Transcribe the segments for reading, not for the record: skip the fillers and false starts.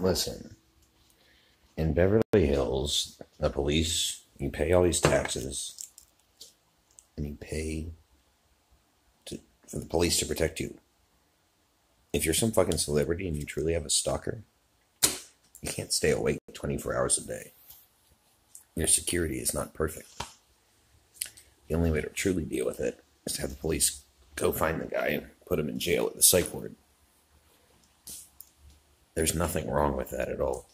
Listen, in Beverly Hills, the police, you pay all these taxes, and you pay for the police to protect you. If you're some fucking celebrity and you truly have a stalker, you can't stay awake 24 hours a day. Your security is not perfect. The only way to truly deal with it is to have the police go find the guy and put him in jail at the psych ward. There's nothing wrong with that at all.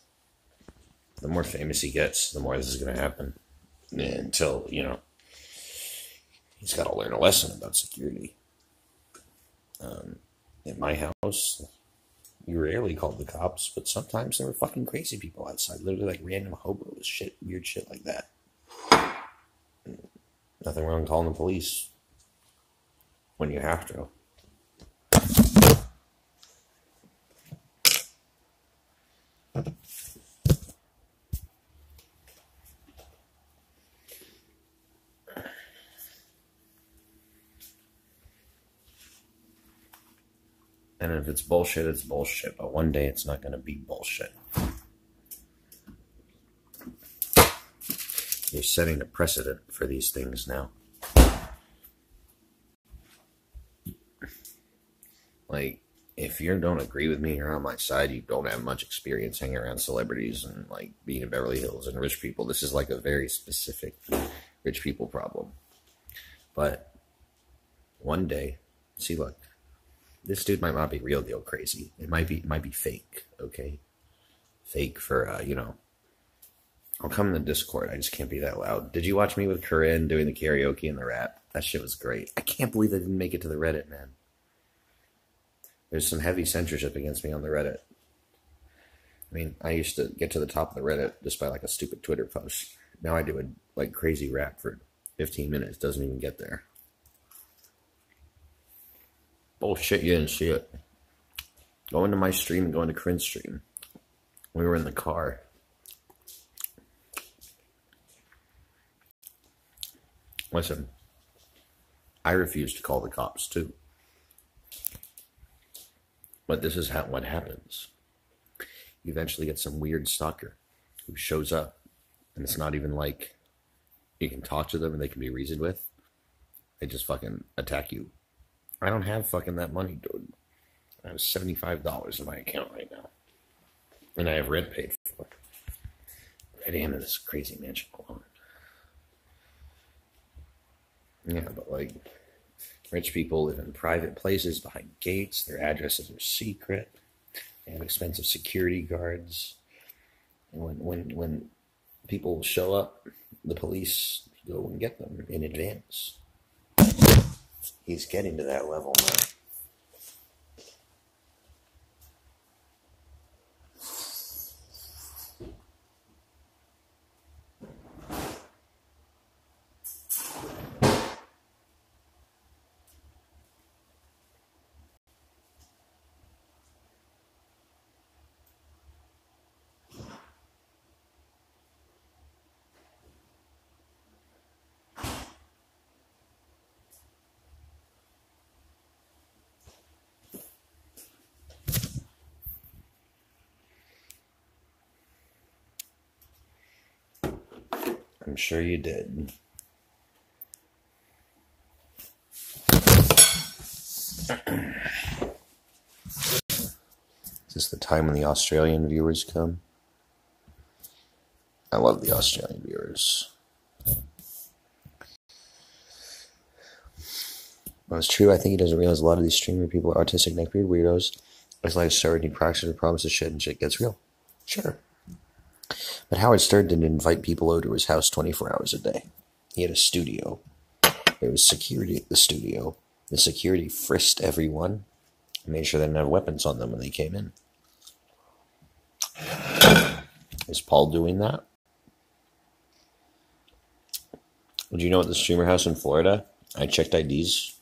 The more famous he gets, the more this is going to happen. Until, he's got to learn a lesson about security. In my house, you rarely called the cops, but sometimes there were fucking crazy people outside, literally like random hobos, weird shit like that. Nothing wrong calling the police when you have to. And if it's bullshit, it's bullshit. But one day it's not going to be bullshit. You're setting a precedent for these things now. Like, if you don't agree with me, you're on my side, you don't have much experience hanging around celebrities and, like, being in Beverly Hills and rich people. This is, like, a very specific rich people problem. But one day, see, look. This dude might not be real deal crazy. It might be fake, okay? Fake for, I'll come in the Discord. I just can't be that loud. Did you watch me with Corinne doing the karaoke and the rap? That shit was great. I can't believe I didn't make it to the Reddit, man. There's some heavy censorship against me on the Reddit. I mean, I used to get to the top of the Reddit just by, like, a stupid Twitter post. Now I do a, like, crazy rap for 15 minutes. Doesn't even get there. Bullshit, you didn't see it. Go into my stream and go into Corinne's stream. We were in the car. Listen, I refuse to call the cops too. But this is what happens. You eventually get some weird stalker who shows up. And it's not even like you can talk to them and they can be reasoned with. They just fucking attack you. I don't have fucking that money, dude. I have $75 in my account right now. And I have rent paid for. I am in this crazy mansion alone. Yeah, but like, rich people live in private places behind gates. Their addresses are secret. They have expensive security guards. And when people show up, the police go and get them in advance. He's getting to that level now. I'm sure you did. Is this the time when the Australian viewers come? I love the Australian viewers. Well, it's true. I think he doesn't realize a lot of these streamer people are autistic neckbeard weirdos. It's like Stern, he practices and promises shit and shit gets real. Sure. But Howard Stern didn't invite people over to his house 24 hours a day. He had a studio. There was security at the studio. The security frisked everyone and made sure they didn't have weapons on them when they came in. Is Paul doing that? Would you know at the streamer house in Florida, I checked IDs.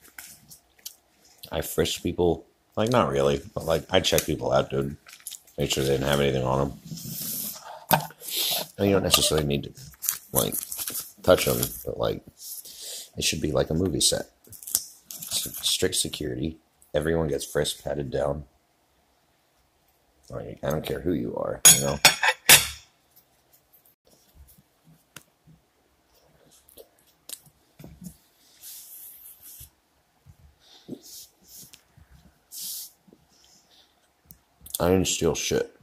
I frisked people. Like, not really, but like, I checked people out, dude. Make sure they didn't have anything on them. And you don't necessarily need to, like, touch them, but, like, it should be like a movie set. Strict security. Everyone gets frisked, patted down. Like, I don't care who you are, you know? I didn't steal shit.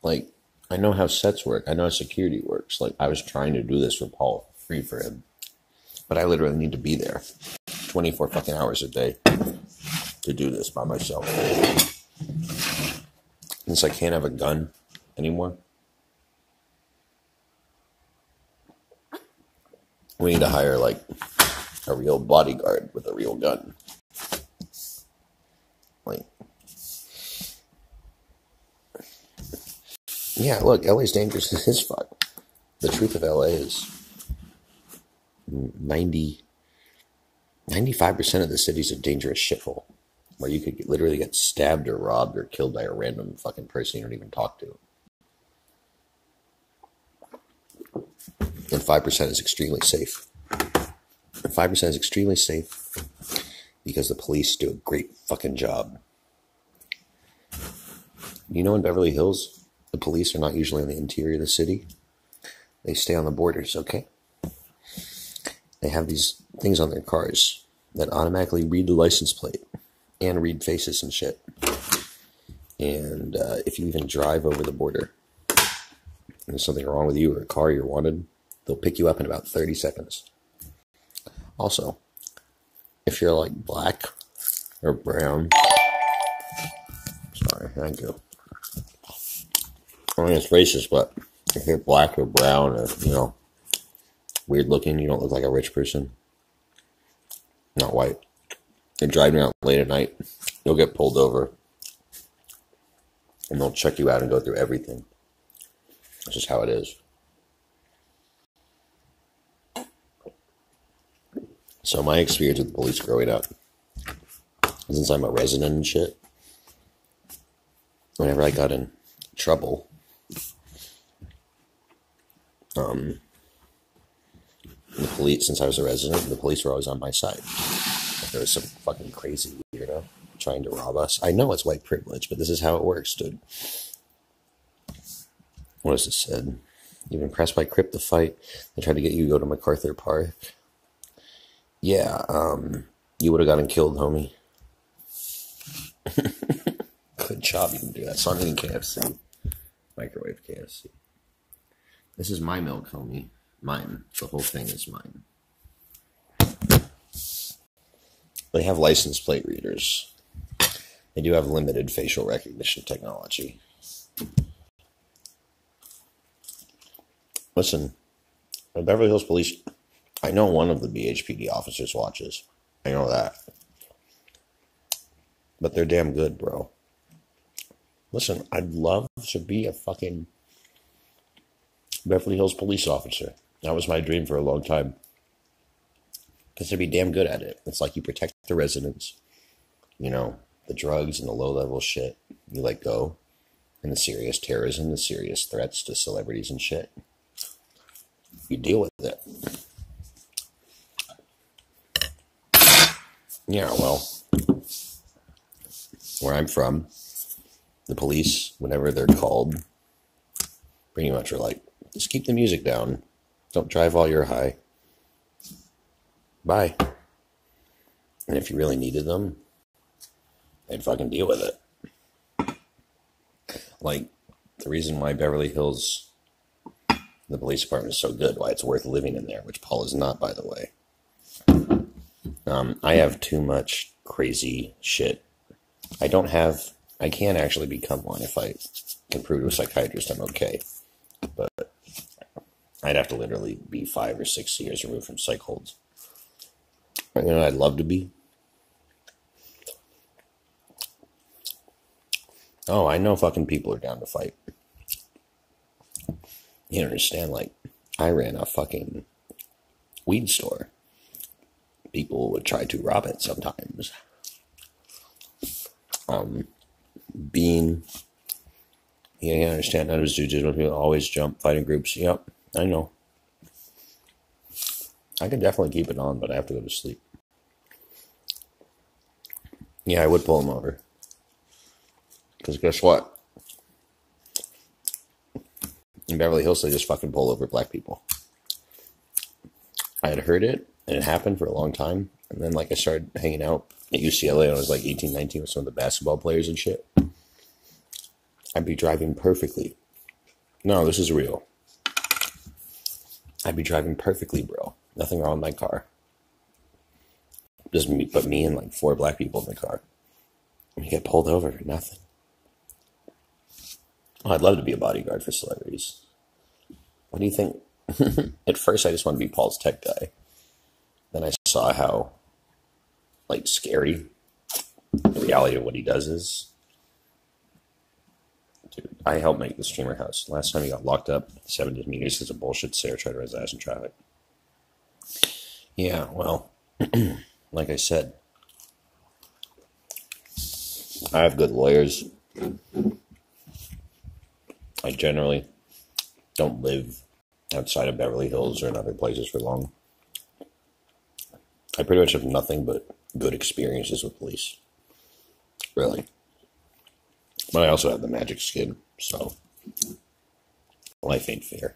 Like, I know how sets work. I know how security works. Like, I was trying to do this for Paul, free for him. But I literally need to be there 24 fucking hours a day to do this by myself. Since I can't have a gun anymore, we need to hire, like, a real bodyguard with a real gun. Like, yeah, look, LA's dangerous as fuck. The truth of LA is 95% of the city's a dangerous shithole where you could literally get stabbed or robbed or killed by a random fucking person you don't even talk to. And 5% is extremely safe. And 5% is extremely safe because the police do a great fucking job. You know, in Beverly Hills, the police are not usually in the interior of the city. They stay on the borders, okay? They have these things on their cars that automatically read the license plate and read faces and shit. And if you even drive over the border and there's something wrong with you or a car you're wanted, they'll pick you up in about 30 seconds. Also, if you're like black or brown, sorry, thank you. I mean, it's racist, but if you're black or brown or, you know, weird looking, you don't look like a rich person, not white, you're driving out late at night, you'll get pulled over and they'll check you out and go through everything. That's just how it is. So my experience with the police growing up, since I'm a resident and shit, whenever I got in trouble, the police, since I was a resident, the police were always on my side. If there was some fucking crazy weirdo trying to rob us. I know it's white privilege, but this is how it works, dude. What is it said? You've been pressed by Crip to fight. They tried to get you to go to MacArthur Park. Yeah, you would have gotten killed, homie. Good job, you can do that. So I'm eating KFC. Microwave KFC. This is my milk, homie. Mine. The whole thing is mine. They have license plate readers. They do have limited facial recognition technology. Listen, the Beverly Hills Police, I know one of the BHPD officers watches. I know that. But they're damn good, bro. Listen, I'd love to be a fucking Beverly Hills police officer. That was my dream for a long time. Because they'd be damn good at it. It's like you protect the residents. You know, the drugs and the low-level shit, you let go. And the serious terrorism, the serious threats to celebrities and shit. You deal with it. Yeah, well, where I'm from, the police, whenever they're called, pretty much are like, just keep the music down. Don't drive while you're high. Bye. And if you really needed them, they'd fucking deal with it. Like, the reason why Beverly Hills, the police department is so good, why it's worth living in there, which Paul is not, by the way. I have too much crazy shit. I can't actually become one. If I can prove to a psychiatrist I'm okay. But I'd have to literally be 5 or 6 years removed from psych holds. You know what I'd love to be? Oh, I know fucking people are down to fight. You understand, like, I ran a fucking weed store. People would try to rob it sometimes. You understand, that was jiu-jitsu. People always jump, fighting groups. Yep, I know. I could definitely keep it on, but I have to go to sleep. Yeah, I would pull him over. Because guess what? In Beverly Hills, they just fucking pull over black people. I had heard it, and it happened for a long time. And then, like, I started hanging out at UCLA when I was like 18, 19 with some of the basketball players and shit. I'd be driving perfectly. No, this is real. I'd be driving perfectly, bro. Nothing wrong with my car. Just me, but me and like 4 black people in the car. And you get pulled over for nothing. Oh, I'd love to be a bodyguard for celebrities. What do you think? At first, I just wanted to be Paul's tech guy. Then I saw how, like, scary the reality of what he does is. Dude, I helped make the streamer house. Last time he got locked up, 7 misdemeanors because of bullshit. Sarah tried to raise ass in traffic. Yeah, well, like I said, I have good lawyers. I generally don't live outside of Beverly Hills or in other places for long. I pretty much have nothing but good experiences with police. Really. But I also have the magic skin, so life ain't fair.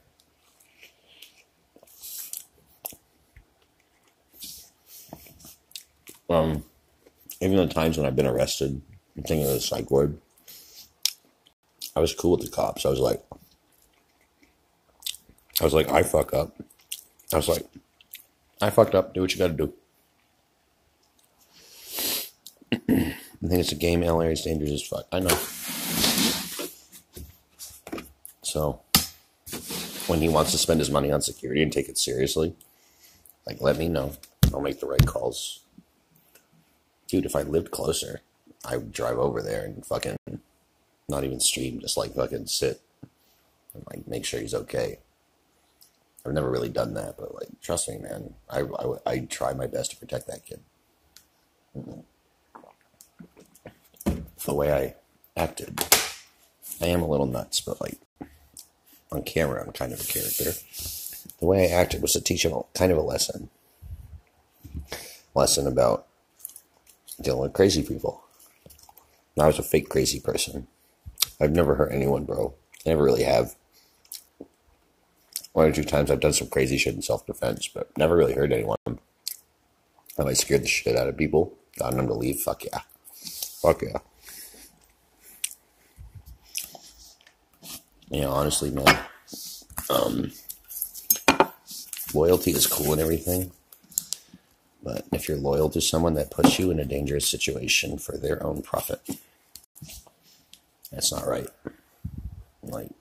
Even the times when I've been arrested and thinking of the psych ward, I was cool with the cops. I was like, I fuck up. I was like, I fucked up. Do what you got to do. I think it's a game. LA is dangerous as fuck. I know. So, when he wants to spend his money on security and take it seriously, like, let me know. I'll make the right calls. Dude, if I lived closer, I would drive over there and fucking not even stream, just like fucking sit and like make sure he's okay. I've never really done that, but like, trust me, man, I try my best to protect that kid. The way I acted, I am a little nuts, but like on camera, I'm kind of a character. The way I acted was to teach him kind of a lesson about dealing with crazy people. And I was a fake crazy person. I've never hurt anyone, bro. I never really have. 1 or 2 times I've done some crazy shit in self-defense, but never really hurt anyone. Have I scared the shit out of people? Gotten them to leave? Fuck yeah. Fuck yeah. Yeah, honestly, man. Loyalty is cool and everything. But if you're loyal to someone that puts you in a dangerous situation for their own profit, that's not right. Like,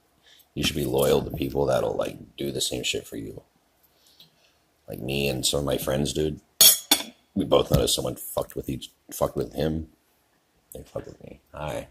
you should be loyal to people that'll, like, do the same shit for you. Like me and some of my friends, dude. We both noticed someone fucked with him. They fucked with me. Hi.